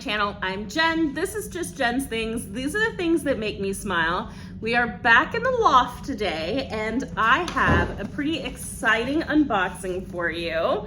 channel. I'm Jen. This is just Jen's Things. These are the things that make me smile. We are back in the loft today and I have a pretty exciting unboxing for you.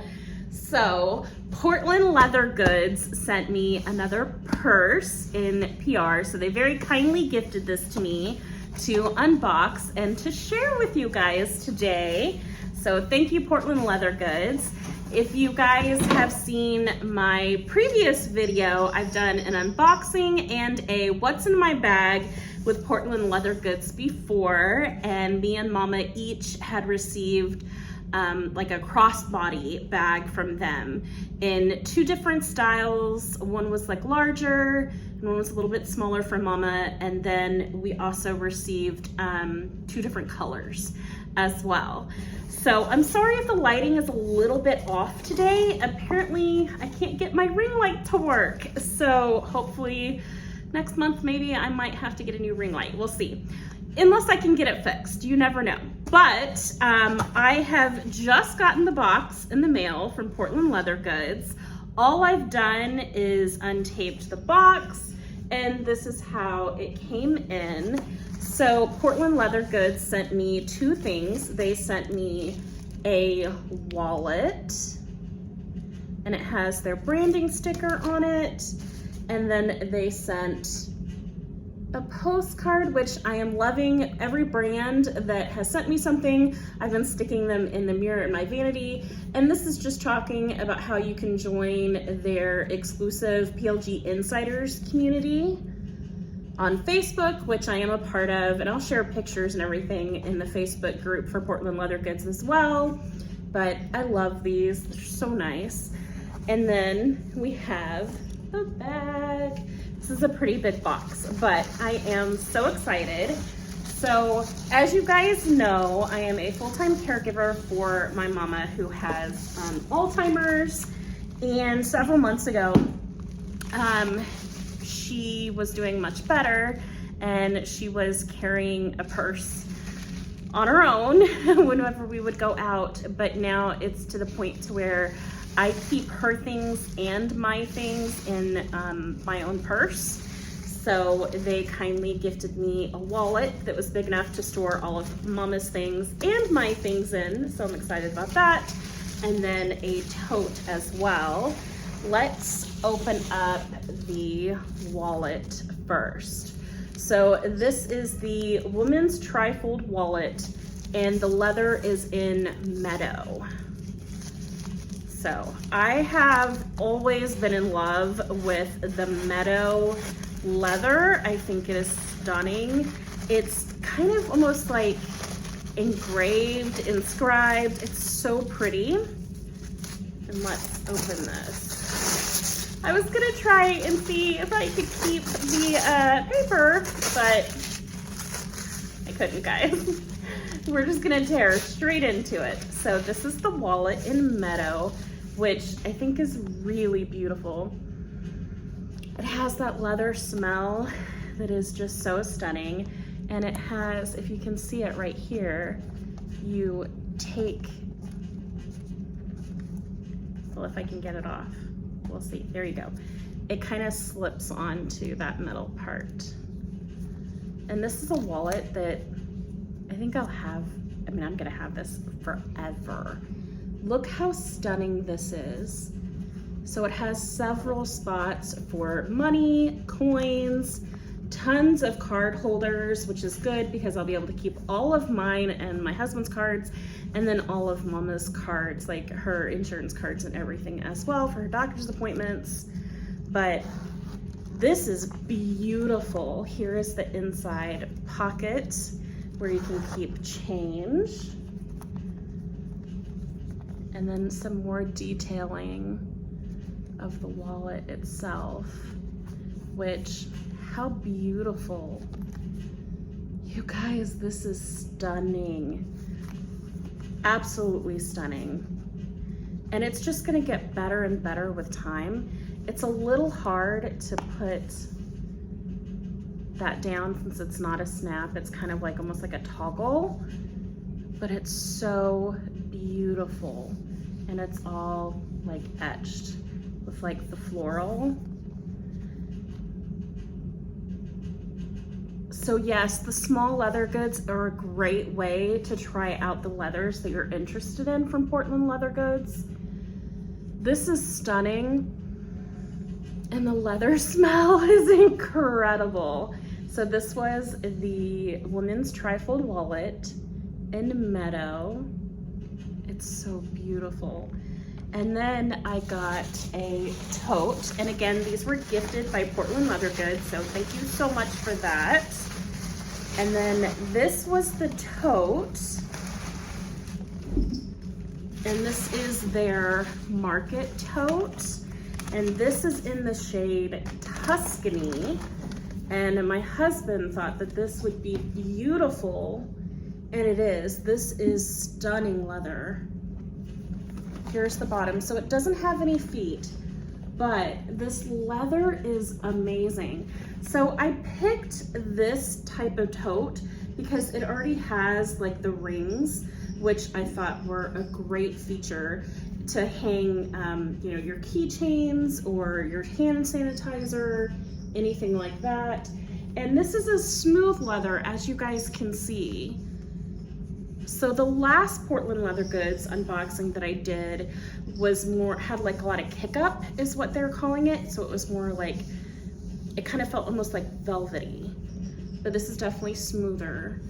So Portland Leather Goods sent me another purse in PR. So they very kindly gifted this to me to unbox and to share with you guys today. So thank you, Portland Leather Goods. If you guys have seen my previous video, I've done an unboxing and a what's in my bag with Portland Leather Goods before, and me and Mama each had received like a crossbody bag from them in two different styles. One was like larger and one was a little bit smaller for Mama, and then we also received two different colors as well. So I'm sorry if the lighting is a little bit off today. Apparently I can't get my ring light to work. So hopefully next month maybe I might have to get a new ring light. We'll see. Unless I can get it fixed, you never know. But I have just gotten the box in the mail from Portland Leather Goods. All I've done is untaped the box, and this is how it came in. So Portland Leather Goods sent me two things. They sent me a wallet, and it has their branding sticker on it. And then they sent a postcard, which I am loving. Every brand that has sent me something, I've been sticking them in the mirror in my vanity. And this is just talking about how you can join their exclusive PLG Insiders community on Facebook, which I am a part of, and I'll share pictures and everything in the Facebook group for Portland Leather Goods as well. But I love these, they're so nice. And then we have the bag. This is a pretty big box, but I am so excited. So as you guys know, I am a full-time caregiver for my mama who has Alzheimer's, and several months ago, she was doing much better and she was carrying a purse on her own whenever we would go out. But now it's to the point to where I keep her things and my things in my own purse. So they kindly gifted me a wallet that was big enough to store all of Mama's things and my things in. So I'm excited about that. And then a tote as well. Let's open up the wallet first. So this is the women's Trifold wallet, and the leather is in Meadow. So I have always been in love with the Meadow leather. I think it is stunning. It's kind of almost like engraved, inscribed. It's so pretty. And let's open this. I was gonna try and see if I could keep the paper, but I couldn't, guys. We're just gonna tear straight into it. So this is the wallet in Meadow, which I think is really beautiful. It has that leather smell that is just so stunning. And it has, if you can see it right here, you take, well, if I can get it off, we'll see, there you go. It kind of slips onto that metal part. And this is a wallet that I think I'll have, I mean, I'm gonna have this forever. Look how stunning this is. So it has several spots for money, coins, tons of card holders, which is good because I'll be able to keep all of mine and my husband's cards, and then all of Mama's cards, like her insurance cards and everything as well for her doctor's appointments. But this is beautiful. Here is the inside pocket where you can keep change. And then some more detailing of the wallet itself, which, how beautiful. You guys, this is stunning. Absolutely stunning. And it's just gonna get better and better with time. It's a little hard to put that down since it's not a snap. It's kind of like almost like a toggle, but it's so beautiful. And it's all like etched with like the floral. So yes, the small leather goods are a great way to try out the leathers that you're interested in from Portland Leather Goods. This is stunning, and the leather smell is incredible. So this was the women's Trifold wallet in Meadow. It's so beautiful. And then I got a tote, and again, these were gifted by Portland Leather Goods, so thank you so much for that. And then this was the tote, and this is their Market Tote, and this is in the shade Tuscany, and my husband thought that this would be beautiful, and it is. This is stunning leather. Here's the bottom. So it doesn't have any feet, but this leather is amazing. So I picked this type of tote because it already has like the rings, which I thought were a great feature to hang you know, your keychains or your hand sanitizer, anything like that. And this is a smooth leather, as you guys can see. So the last Portland Leather Goods unboxing that I did was more, had like a lot of kick up is what they're calling it. So it was more like, it kind of felt almost like velvety, but this is definitely smoother.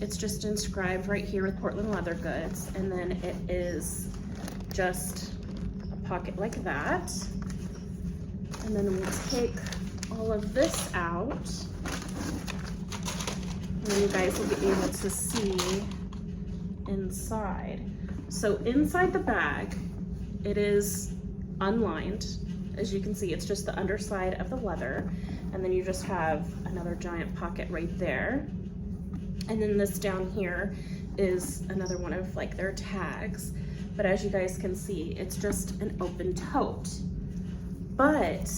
It's just inscribed right here with Portland Leather Goods. And then it is just a pocket like that. And then we'll take all of this out. And you guys will be able to see inside. So inside the bag, it is unlined. As you can see, it's just the underside of the leather. And then you just have another giant pocket right there. And then this down here is another one of like their tags. But as you guys can see, it's just an open tote. But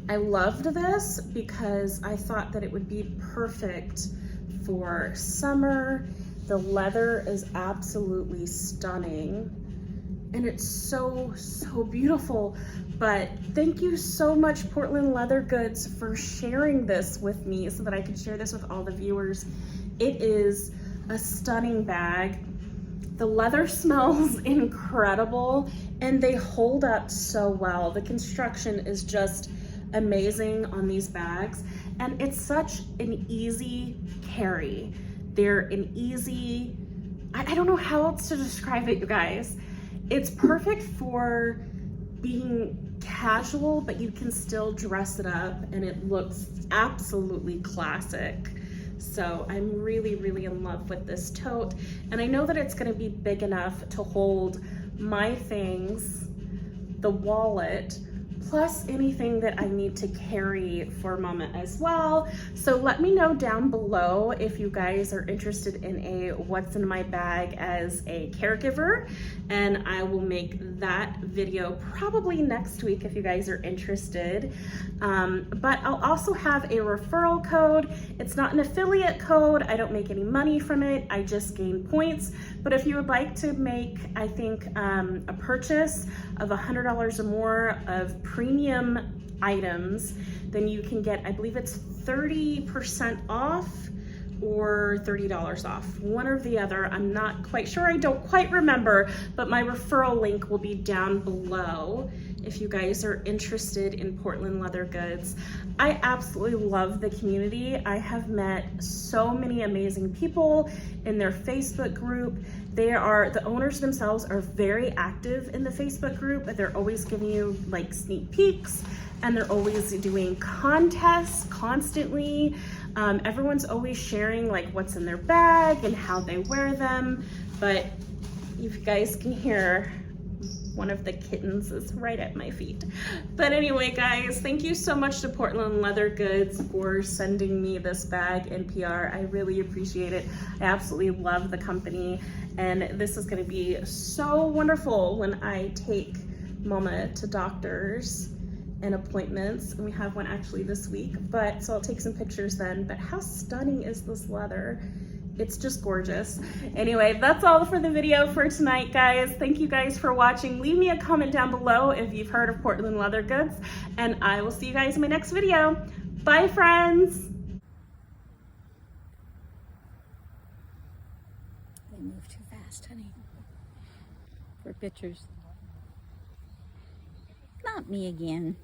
I loved this because I thought that it would be perfect for summer. The leather is absolutely stunning, and it's so, so beautiful. But thank you so much, Portland Leather Goods, for sharing this with me so that I could share this with all the viewers. It is a stunning bag. The leather smells incredible, and they hold up so well. The construction is just amazing on these bags, and it's such an easy carry. They're an easy, I don't know how else to describe it, you guys. It's perfect for being casual, but you can still dress it up and it looks absolutely classic. So I'm really, really in love with this tote. And I know that it's gonna be big enough to hold my things, the wallet, plus anything that I need to carry for Mama as well. So let me know down below if you guys are interested in a what's in my bag as a caregiver, and I will make that video probably next week if you guys are interested. But I'll also have a referral code. It's not an affiliate code. I don't make any money from it. I just gain points. But if you would like to make, I think, a purchase of $100 or more of premium items, then you can get, I believe it's 30% off or $30 off, one or the other. I'm not quite sure, I don't quite remember, but my referral link will be down below if you guys are interested in Portland Leather Goods. I absolutely love the community. I have met so many amazing people in their Facebook group. The owners themselves are very active in the Facebook group, but they're always giving you like sneak peeks, and they're always doing contests constantly. Everyone's always sharing like what's in their bag and how they wear them. But if you guys can hear, one of the kittens is right at my feet. But anyway, guys, thank you so much to Portland Leather Goods for sending me this bag and PR. I really appreciate it. I absolutely love the company, and this is gonna be so wonderful when I take Mama to doctors and appointments. And we have one actually this week, but so I'll take some pictures then. But how stunning is this leather? It's just gorgeous. Anyway, that's all for the video for tonight, guys. Thank you guys for watching. Leave me a comment down below if you've heard of Portland Leather Goods, and I will see you guys in my next video. Bye, friends. They move too fast, honey. For pictures. Not me again.